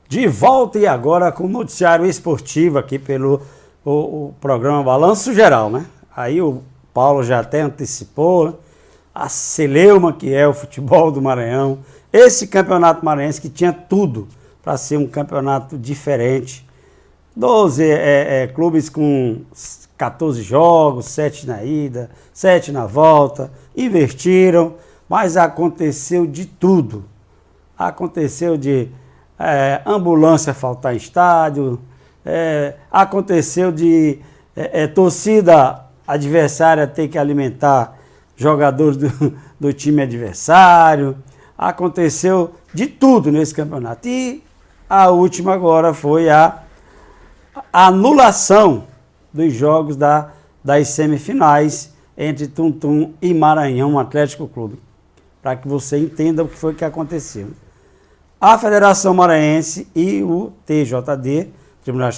De volta e agora com o noticiário esportivo aqui pelo o programa Balanço Geral, né? Aí o Paulo já até antecipou, né? A celeuma que é o futebol do Maranhão, esse campeonato maranhense que tinha tudo para ser um campeonato diferente. 12 clubes com 14 jogos, 7 na ida, 7 na volta, investiram, mas aconteceu de tudo. Aconteceu de ambulância faltar em estádio, aconteceu de torcida adversária ter que alimentar jogadores do time adversário, aconteceu de tudo nesse campeonato. E a última agora foi a anulação dos jogos das semifinais entre Tuntum e Maranhão Atlético Clube, para que você entenda o que foi que aconteceu. A Federação Maranhense e o TJD, Tribunal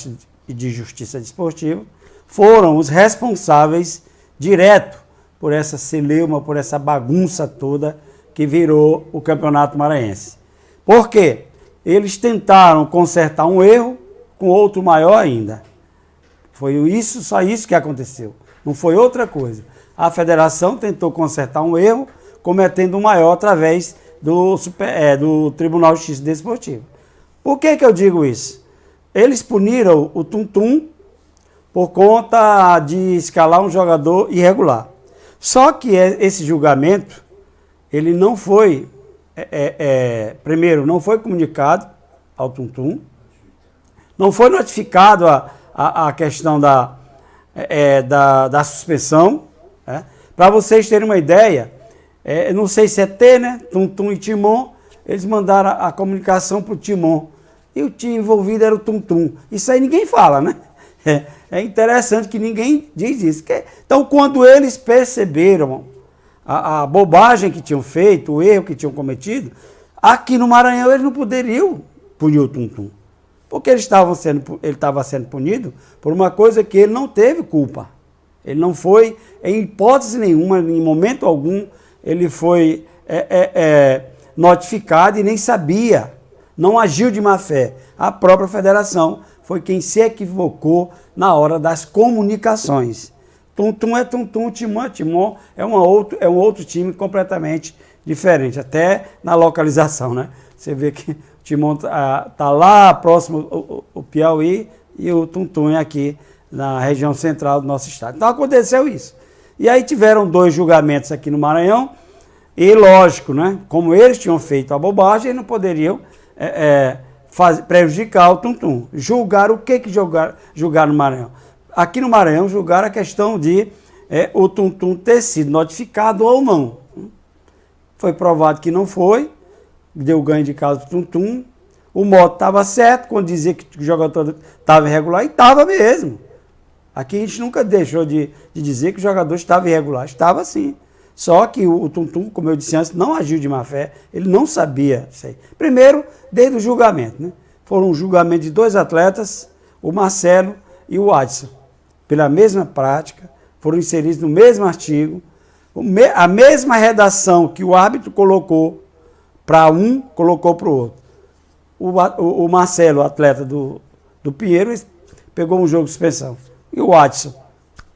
de Justiça Desportiva, foram os responsáveis direto por essa celeuma, por essa bagunça toda que virou o Campeonato Maranhense. Por quê? Eles tentaram consertar um erro com outro maior ainda. Foi isso, só isso que aconteceu. Não foi outra coisa. A federação tentou consertar um erro, cometendo um maior através do Tribunal de Justiça Desportiva. Por que eu digo isso? Eles puniram o Tuntum por conta de escalar um jogador irregular. Só que esse julgamento, ele não foi, primeiro, não foi comunicado ao Tuntum, não foi notificado a questão da suspensão. Né? Para vocês terem uma ideia, não sei se é T, né? Tuntum e Timon, eles mandaram a comunicação para o Timon. E o time envolvido era o Tuntum. Isso aí ninguém fala, né? É interessante que ninguém diz isso. Então, quando eles perceberam a bobagem que tinham feito, o erro que tinham cometido, aqui no Maranhão eles não poderiam punir o Tuntum. Porque ele estava sendo punido por uma coisa que ele não teve culpa. Ele não foi, em hipótese nenhuma, em momento algum, ele foi notificado e nem sabia, não agiu de má fé. A própria federação foi quem se equivocou na hora das comunicações. Tuntum é Tuntum, Timon é Timon, é um outro time completamente diferente, até na localização, né? Você vê que o Timon tá lá próximo ao Piauí e o Tuntum é aqui na região central do nosso estado. Então aconteceu isso. E aí tiveram 2 julgamentos aqui no Maranhão e, lógico, né? Como eles tinham feito a bobagem, eles não poderiam prejudicar o Tuntum. Julgaram o que julgaram no Maranhão? Aqui no Maranhão julgaram a questão de o Tuntum ter sido notificado ou não. Foi provado que não foi, deu ganho de causa para o Tuntum. O moto estava certo quando dizia que o jogador estava irregular, e estava mesmo. Aqui a gente nunca deixou de dizer que o jogador estava irregular, estava sim. Só que o Tuntum, como eu disse antes, não agiu de má fé, ele não sabia isso aí. Primeiro, desde o julgamento, né? Foram um julgamento de 2 atletas, o Marcelo e o Adson, pela mesma prática, foram inseridos no mesmo artigo, a mesma redação que o árbitro colocou para um, colocou para o outro. O Marcelo, o atleta do Pinheiro, pegou um jogo de suspensão. E o Adson,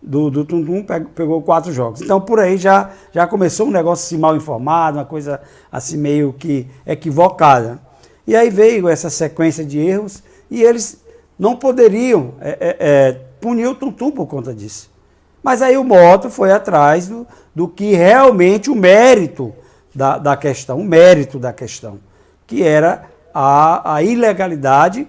do Tuntum, pegou 4 jogos. Então, por aí já começou um negócio assim mal informado, uma coisa assim meio que equivocada. E aí veio essa sequência de erros e eles não poderiam punir o Tuntum por conta disso. Mas aí o Moto foi atrás do que realmente o mérito da questão, que era a ilegalidade,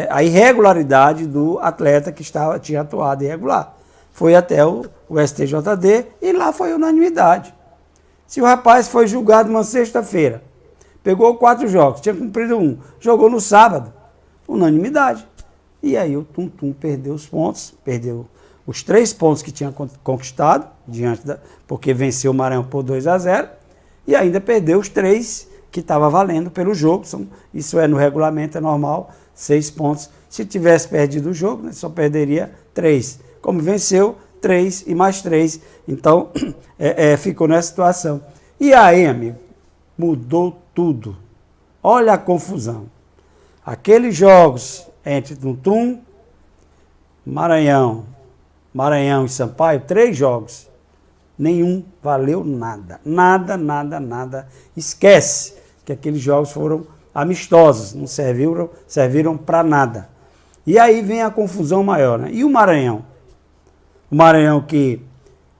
a irregularidade do atleta que tinha atuado irregular. Foi até o STJD e lá foi unanimidade. Se o rapaz foi julgado numa sexta-feira, pegou 4 jogos, tinha cumprido 1, jogou no sábado, unanimidade. E aí o Tuntum perdeu os pontos, perdeu os 3 pontos que tinha conquistado, porque venceu o Maranhão por 2-0, e ainda perdeu os 3 que estava valendo pelo jogo. Isso no regulamento, é normal, 6 pontos. Se tivesse perdido o jogo, né, só perderia 3. Como venceu, 3 e mais 3. Então, ficou nessa situação. E aí, amigo, mudou tudo. Olha a confusão. aqueles jogos entre Tum-Tum, Maranhão e Sampaio, 3 jogos, nenhum valeu nada. Nada. Esquece que aqueles jogos foram amistosos, não serviram para nada. E aí vem a confusão maior, né? E o Maranhão? O Maranhão que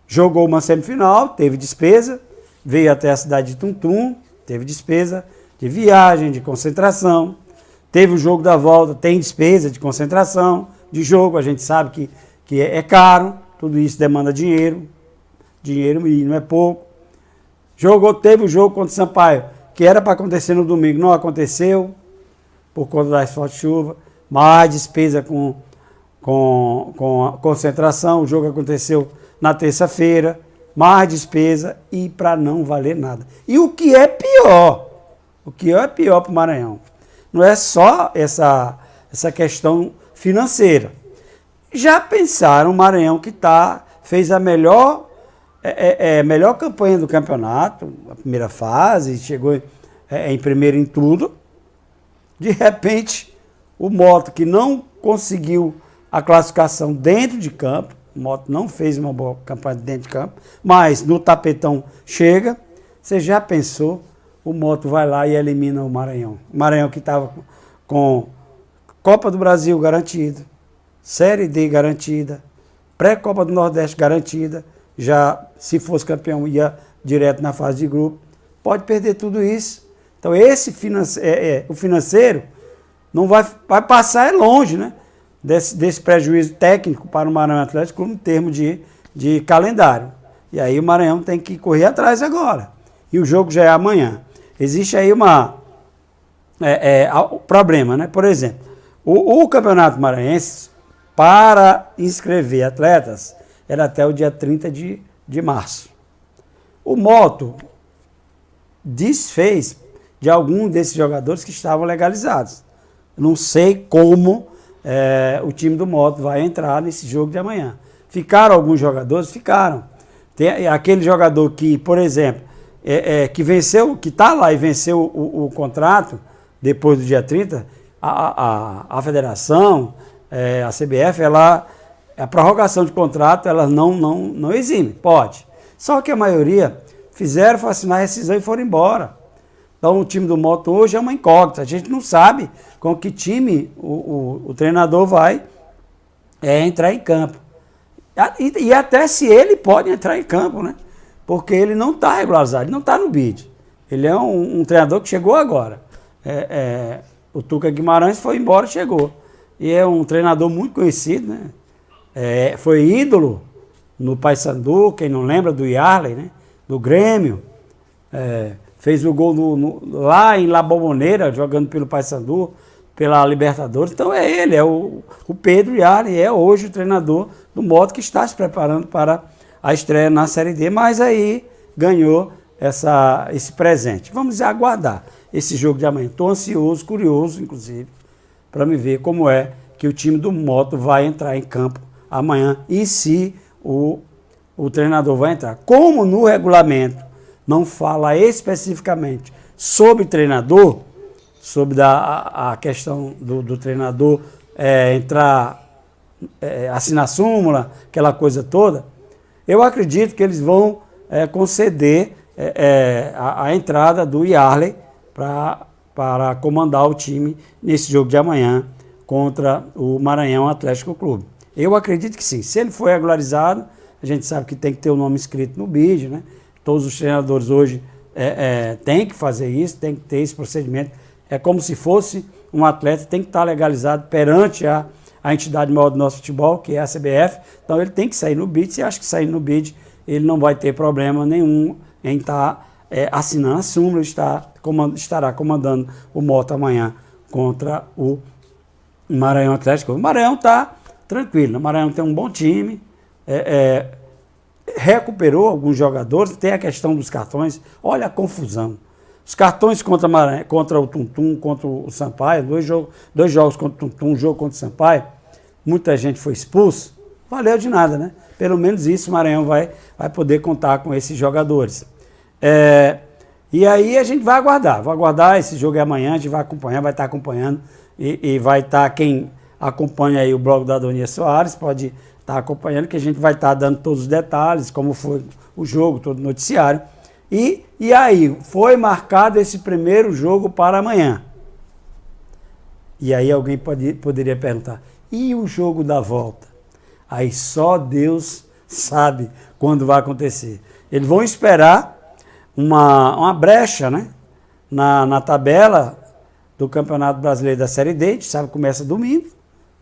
jogou uma semifinal, teve despesa, veio até a cidade de Tum-Tum, teve despesa de viagem, de concentração, teve o jogo da volta, tem despesa de concentração, de jogo, a gente sabe que é caro, tudo isso demanda dinheiro e não é pouco. Teve o jogo contra o Sampaio, que era para acontecer no domingo, não aconteceu, por conta das fortes chuvas, mais despesa com a concentração, o jogo aconteceu na terça-feira, mais despesa e para não valer nada. E o que é pior para o Maranhão, não é só essa questão financeira. Já pensaram o Maranhão que fez a melhor campanha do campeonato, a primeira fase, chegou em primeiro em tudo. De repente, o Moto, que não conseguiu a classificação dentro de campo, o Moto não fez uma boa campanha dentro de campo, mas no tapetão chega. Você já pensou? O Moto vai lá e elimina o Maranhão. O Maranhão que estava com Copa do Brasil garantida, Série D garantida, pré-Copa do Nordeste garantida, já se fosse campeão ia direto na fase de grupo, pode perder tudo isso. Então o financeiro não vai passar longe, né, desse prejuízo técnico para o Maranhão Atlético em termos de calendário. E aí o Maranhão tem que correr atrás agora. E o jogo já é amanhã. Existe aí o problema, né? Por exemplo, o Campeonato Maranhense, para inscrever atletas, era até o dia 30 de março. O Moto desfez de algum desses jogadores que estavam legalizados. Não sei como o time do Moto vai entrar nesse jogo de amanhã. Ficaram alguns jogadores? Ficaram. Tem aquele jogador que, por exemplo, que venceu, que está lá e venceu o contrato depois do dia 30, a federação, a CBF, a prorrogação de contrato, ela não exime, pode. Só que a maioria foram assinar a rescisão e foram embora. Então o time do Moto hoje é uma incógnita. A gente não sabe com que time o treinador vai entrar em campo. E até se ele pode entrar em campo, né? Porque ele não está regularizado, ele não está no BID. Ele é um treinador que chegou agora. O Tuca Guimarães foi embora e chegou. E é um treinador muito conhecido, né? Foi ídolo no Paysandu, quem não lembra, do Yarley, né? Do Grêmio. Fez o gol lá em La Bombonera, jogando pelo Paysandu, pela Libertadores. Então ele, o Pedro Yarley, é hoje o treinador do Moto, que está se preparando para a estreia na Série D, mas aí ganhou esse presente. Vamos aguardar esse jogo de amanhã. Estou ansioso, curioso, inclusive, para me ver como é que o time do Moto vai entrar em campo amanhã e se o treinador vai entrar. Como no regulamento não fala especificamente sobre treinador, sobre a questão do treinador assinar súmula, aquela coisa toda, eu acredito que eles vão conceder a entrada do Yarley para comandar o time nesse jogo de amanhã contra o Maranhão Atlético Clube. Eu acredito que sim. Se ele for regularizado, a gente sabe que tem que ter o nome escrito no BID, né? Todos os treinadores hoje têm que fazer isso, tem que ter esse procedimento. É como se fosse um atleta, tem que estar legalizado perante a entidade maior do nosso futebol, que é a CBF. Então ele tem que sair no BID. Se acha que sair no BID, ele não vai ter problema nenhum em estar assinando a súmula, estará comandando o Moto amanhã contra o Maranhão Atlético. O Maranhão está tranquilo, o Maranhão tem um bom time, recuperou alguns jogadores, tem a questão dos cartões. Olha a confusão. Os cartões contra o Tum-Tum, contra o Sampaio, dois jogos contra o Tum-Tum, um jogo contra o Sampaio, muita gente foi expulso, valeu de nada, né? Pelo menos isso o Maranhão vai poder contar com esses jogadores. E aí a gente vai aguardar esse jogo é amanhã, a gente vai acompanhar, vai estar acompanhando e vai estar, quem acompanha aí o blog da Adonia Soares, pode estar acompanhando, que a gente vai estar dando todos os detalhes, como foi o jogo, todo o noticiário. E aí, foi marcado esse primeiro jogo para amanhã. E aí alguém poderia perguntar, e o jogo da volta? Aí só Deus sabe quando vai acontecer. Eles vão esperar uma brecha, né, na tabela do Campeonato Brasileiro da Série D. A gente sabe que começa domingo.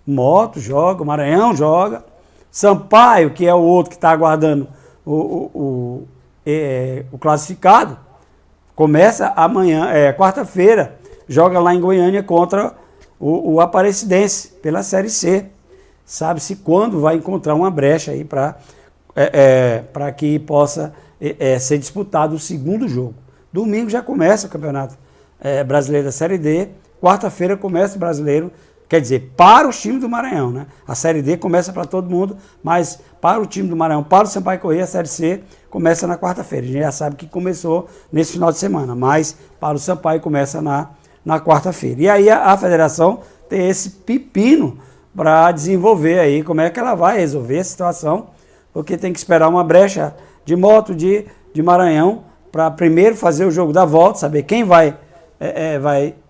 Moto joga, o Maranhão joga. Sampaio, que é o outro que está aguardando o classificado, começa amanhã, quarta-feira, joga lá em Goiânia contra o Aparecidense pela Série C. Sabe-se quando vai encontrar uma brecha aí para que possa ser disputado o segundo jogo. Domingo já começa o Campeonato Brasileiro da Série D, quarta-feira começa o Brasileiro, quer dizer, para os times do Maranhão, né? A Série D começa para todo mundo, mas para o time do Maranhão, para o Sampaio Corrêa, a Série C começa na quarta-feira. A gente já sabe que começou nesse final de semana, mas para o Sampaio começa na quarta-feira. E aí a federação tem esse pepino para desenvolver aí como é que ela vai resolver a situação, porque tem que esperar uma brecha de moto de Maranhão para primeiro fazer o jogo da volta, saber quem vai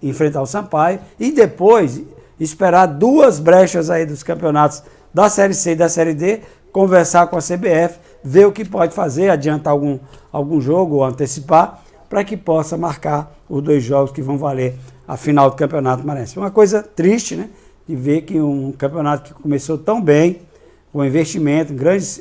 enfrentar o Sampaio, e depois esperar duas brechas aí dos campeonatos da Série C e da Série D, conversar com a CBF, ver o que pode fazer, adiantar algum jogo ou antecipar, para que possa marcar os dois jogos que vão valer a final do Campeonato Maranhense. Uma coisa triste, né, de ver que um campeonato que começou tão bem, com investimento, grandes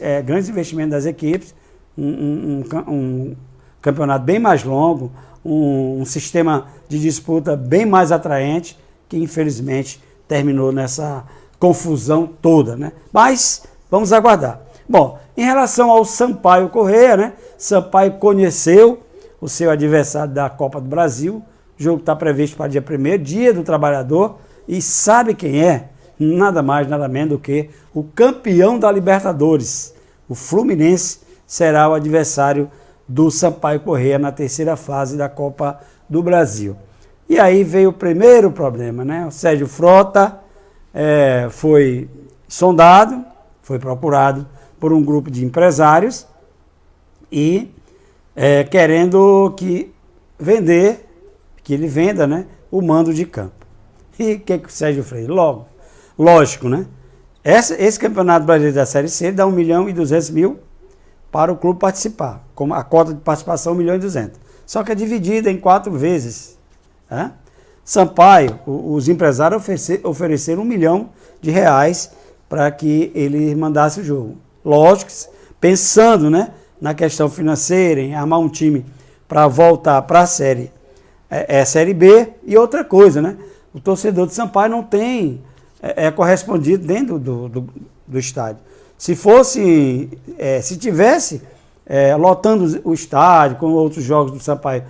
investimentos das equipes, um campeonato bem mais longo, um sistema de disputa bem mais atraente, que infelizmente terminou nessa confusão toda, né? Mas vamos aguardar. Bom, em relação ao Sampaio Corrêa, né? Sampaio conheceu o seu adversário da Copa do Brasil. O jogo está previsto para dia 1º, Dia do Trabalhador, e sabe quem é? Nada mais, nada menos do que o campeão da Libertadores. O Fluminense será o adversário do Sampaio Corrêa na terceira fase da Copa do Brasil. E aí veio o primeiro problema, né? O Sérgio Frota foi sondado, foi procurado por um grupo de empresários e querendo que ele venda, né, o mando de campo. E o que o Sérgio fez? Lógico, né? Esse Campeonato Brasileiro da Série C dá 1.200.000 para o clube participar. Como a cota de participação, 1.200.000. Só que é dividida em 4 vezes. Né? Sampaio, os empresários ofereceram R$1 milhão para que ele mandasse o jogo. Lógico, pensando, né, na questão financeira, em armar um time para voltar para a Série B. E outra coisa, né? O torcedor de Sampaio não tem correspondido dentro do estádio. Se tivesse lotando o estádio, com outros jogos do Sampaio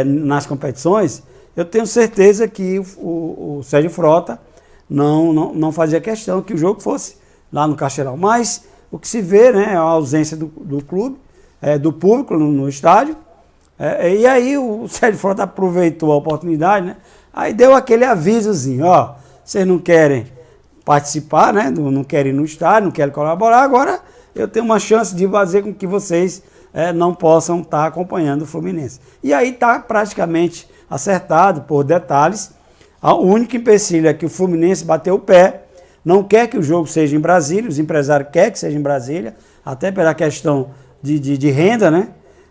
nas competições, eu tenho certeza que o Sérgio Frota não fazia questão que o jogo fosse lá no Castelão. Mas o que se vê, né, é a ausência do clube, do público no estádio. E aí o Sérgio Frota aproveitou a oportunidade, né? Aí deu aquele avisozinho, ó, vocês não querem participar, né? Não querem ir no estádio, não querem colaborar, agora eu tenho uma chance de fazer com que vocês não possam estar acompanhando o Fluminense. E aí está praticamente acertado por detalhes. O único empecilho é que o Fluminense bateu o pé, não quer que o jogo seja em Brasília, os empresários querem que seja em Brasília, até pela questão de renda, né?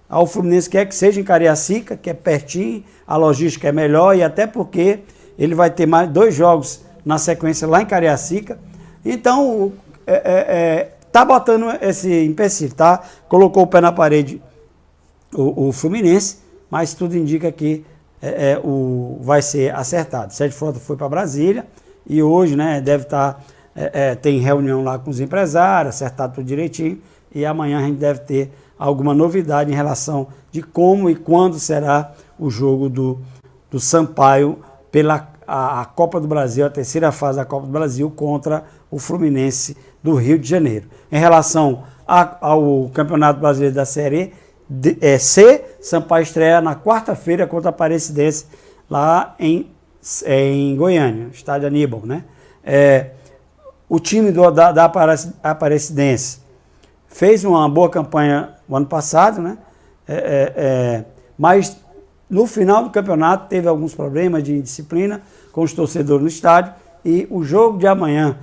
O Fluminense quer que seja em Cariacica, que é pertinho, a logística é melhor, e até porque ele vai ter mais 2 jogos na sequência lá em Cariacica. Então, tá botando esse empecilho, tá? Colocou o pé na parede o Fluminense, mas tudo indica que vai ser acertado. Sérgio Frota foi para Brasília e hoje, né, deve estar, tem reunião lá com os empresários, acertado tudo direitinho, e amanhã a gente deve ter alguma novidade em relação de como e quando será o jogo do Sampaio pela a Copa do Brasil, a terceira fase da Copa do Brasil contra o Fluminense do Rio de Janeiro. Em relação ao Campeonato Brasileiro da Série C, Sampaio estreia na quarta-feira contra a Aparecidense lá em em Goiânia, estádio Aníbal, né? O time da Aparecidense fez uma boa campanha no ano passado, né? Mas no final do campeonato teve alguns problemas de indisciplina com os torcedores no estádio, e o jogo de amanhã,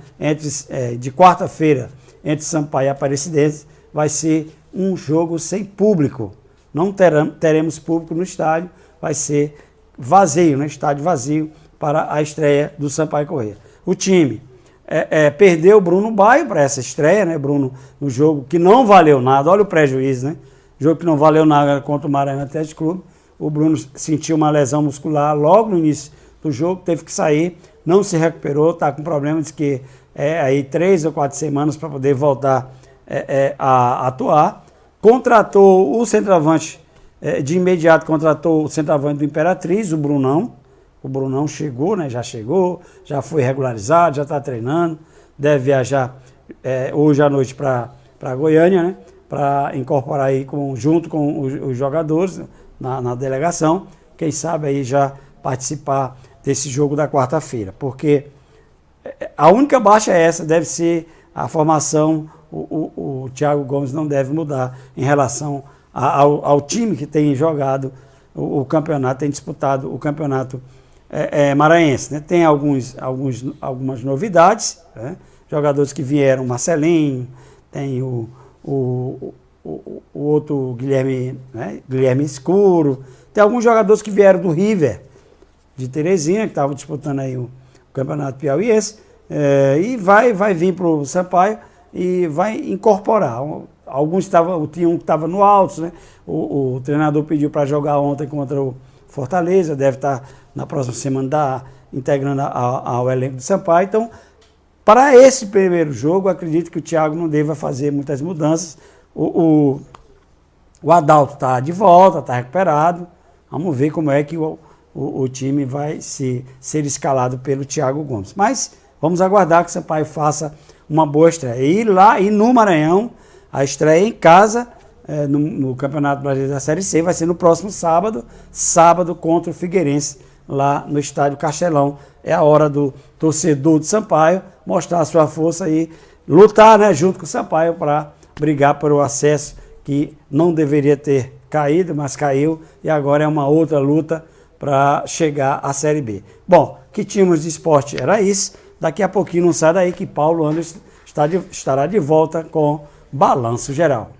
de quarta-feira, entre Sampaio e Aparecidense, vai ser um jogo sem público. Não teremos público no estádio, vai ser vazio, né? Estádio vazio para a estreia do Sampaio Corrêa. O time perdeu o Bruno Baio para essa estreia, né? Bruno, no jogo que não valeu nada, olha o prejuízo, né? Jogo que não valeu nada contra o Maranhão Atlético Clube. O Bruno sentiu uma lesão muscular logo no início do jogo, teve que sair, não se recuperou, está com problema, diz que aí 3 ou 4 semanas para poder voltar a atuar. Contratou o centroavante, de imediato contratou o centroavante do Imperatriz, o Brunão. O Brunão chegou, né? Já foi regularizado, já está treinando, deve viajar hoje à noite para Goiânia, né? Para incorporar aí junto com os jogadores na delegação, quem sabe aí já participar desse jogo da quarta-feira, porque a única baixa é essa, deve ser a formação. O Thiago Gomes não deve mudar em relação ao time que tem jogado o campeonato, tem disputado o campeonato maranhense, né? Tem algumas novidades, né? Jogadores que vieram, Marcelinho, tem o outro Guilherme, né? Guilherme Escuro, tem alguns jogadores que vieram do River, de Teresina, que estavam disputando aí o campeonato piauiense, e vai vir para o Sampaio e vai incorporar. Alguns tinha um que estava no Altos, né? O treinador pediu para jogar ontem contra o Fortaleza, deve estar na próxima semana integrando ao elenco do Sampaio. Então, para esse primeiro jogo, acredito que o Thiago não deva fazer muitas mudanças. O Adalto está de volta, está recuperado. Vamos ver como é que o time vai ser escalado pelo Thiago Gomes. Mas vamos aguardar que o Sampaio faça uma boa estreia. E no Maranhão, a estreia em casa, no Campeonato Brasileiro da Série C, vai ser no próximo sábado contra o Figueirense, lá no Estádio Castelão. É a hora do torcedor do Sampaio mostrar a sua força e lutar, né, junto com o Sampaio para brigar pelo acesso, que não deveria ter caído, mas caiu, e agora é uma outra luta para chegar à Série B. Bom, que tínhamos de esporte era isso. Daqui a pouquinho não sai daí que Paulo Anderson estará de volta com Balanço Geral.